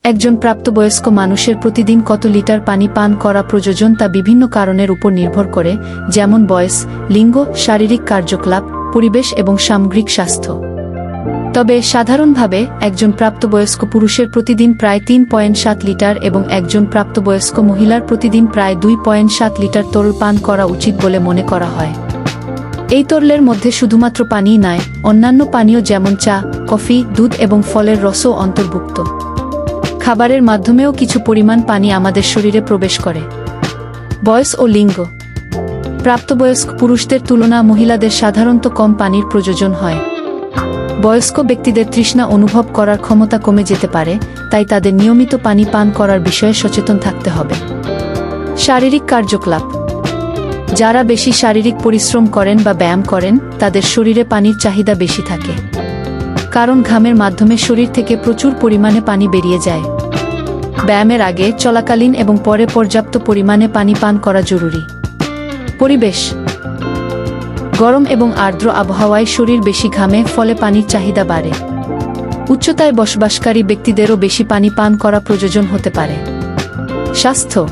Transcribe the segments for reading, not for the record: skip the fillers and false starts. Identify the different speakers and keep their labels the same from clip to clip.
Speaker 1: একজন প্রাপ্তবয়স্ক মানুষের প্রতিদিন কত লিটার পানি পান করা প্রয়োজন তা বিভিন্ন কারণের উপর নির্ভর করে, যেমন বয়স, লিঙ্গ, শারীরিক কার্যকলাপ, পরিবেশ এবং সামগ্রিক স্বাস্থ্য। তবে সাধারণভাবে একজন প্রাপ্তবয়স্ক পুরুষের প্রতিদিন প্রায় 3.7 লিটার এবং একজন প্রাপ্তবয়স্ক মহিলার প্রতিদিন প্রায় 2.7 লিটার তরল পান করা উচিত বলে মনে করা হয়। এই তরলের মধ্যে শুধুমাত্র পানিই নয়, অন্যান্য পানীয় যেমন চা, কফি, দুধ এবং ফলের রসও অন্তর্ভুক্ত। খাবারের মাধ্যমেও কিছু পরিমাণ পানি আমাদের শরীরে প্রবেশ করে। বয়স ও লিঙ্গ। প্রাপ্তবয়স্ক পুরুষদের তুলনা মহিলাদের সাধারণত কম পানির প্রয়োজন হয়। বয়স্ক ব্যক্তিদের তৃষ্ণা অনুভব করার ক্ষমতা কমে যেতে পারে, তাই তাদের নিয়মিত পানি পান করার বিষয়ে সচেতন থাকতে হবে। শারীরিক কার্যকলাপ। যারা বেশি শারীরিক পরিশ্রম করেন বা ব্যায়াম করেন, তাদের শরীরে পানির চাহিদা বেশি থাকে। কারণ ঘামের মাধ্যমে শরীর থেকে প্রচুর পরিমাণে পানি বেরিয়ে যায়। ব্যায়ামের আগে, চলাকালীন এবং পরে পর্যাপ্ত পরিমাণে পানি পান করা জরুরি। পরিবেশ। গরম এবং আর্দ্র আবহাওয়ায় শরীর বেশি ঘামে, ফলে পানির চাহিদা বাড়ে। উচ্চতায় বসবাসকারী ব্যক্তিদেরও বেশি পানি পান করা প্রয়োজন হতে পারে। স্বাস্থ্য।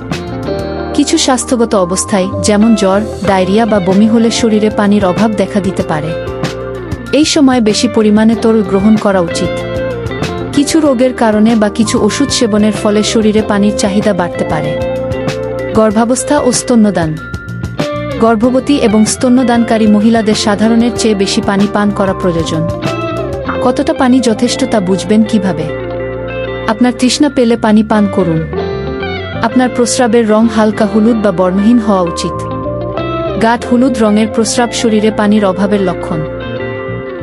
Speaker 1: কিছু স্বাস্থ্যগত অবস্থায়, যেমন জ্বর, ডায়রিয়া বা বমি হলে শরীরে পানির অভাব দেখা দিতে পারে। এই সময় বেশি পরিমাণে তরল গ্রহণ করা উচিত। কিছু রোগের কারণে বা কিছু ওষুধ সেবনের ফলে শরীরে পানির চাহিদা বাড়তে পারে। গর্ভাবস্থা ও স্তন্যদান। গর্ভবতী এবং স্তন্যদানকারী মহিলাদের সাধারণের চেয়ে বেশি পানি পান করা প্রয়োজন। কতটা পানি যথেষ্ট তা বুঝবেন কিভাবে? আপনার তৃষ্ণা পেলে পানি পান করুন। আপনার প্রস্রাবের রং হালকা হলুদ বা বর্ণহীন হওয়া উচিত। গাঢ় হলুদ রঙের প্রস্রাব শরীরে পানির অভাবের লক্ষণ।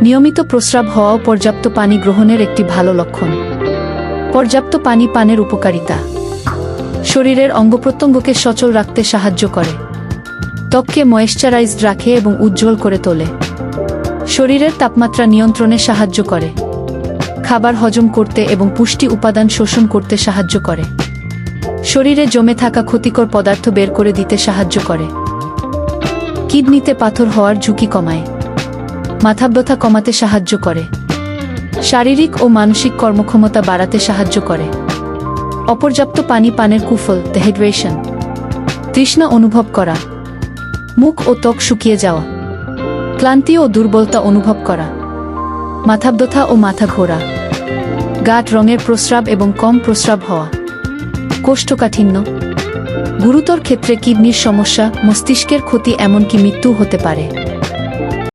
Speaker 1: নিয়মিত প্রস্রাব হওয়াও পর্যাপ্ত পানি গ্রহণের একটি ভালো লক্ষণ। পর্যাপ্ত পানি পানের উপকারিতা। শরীরের অঙ্গপ্রত্যঙ্গকে সচল রাখতে সাহায্য করে। ত্বককে ময়েশ্চারাইজড রাখে এবং উজ্জ্বল করে তোলে। শরীরের তাপমাত্রা নিয়ন্ত্রণে সাহায্য করে। খাবার হজম করতে এবং পুষ্টি উপাদান শোষণ করতে সাহায্য করে। শরীরে জমে থাকা ক্ষতিকর পদার্থ বের করে দিতে সাহায্য করে। কিডনিতে পাথর হওয়ার ঝুঁকি কমায়। মাথাব্যথা কমাতে সাহায্য করে। শারীরিক ও মানসিক কর্মক্ষমতা বাড়াতে সাহায্য করে। অপর্যাপ্ত পানি পানের কুফল, ডিহাইড্রেশন। তৃষ্ণা অনুভব করা। মুখ ও ত্বক শুকিয়ে যাওয়া। ক্লান্তি ও দুর্বলতা অনুভব করা। মাথাব্যথা ও মাথা ঘোরা। গাঢ় রঙের প্রস্রাব এবং কম প্রস্রাব হওয়া। কোষ্ঠকাঠিন্য। গুরুতর ক্ষেত্রে কিডনির সমস্যা, মস্তিষ্কের ক্ষতি, এমনকি মৃত্যু হতে পারে।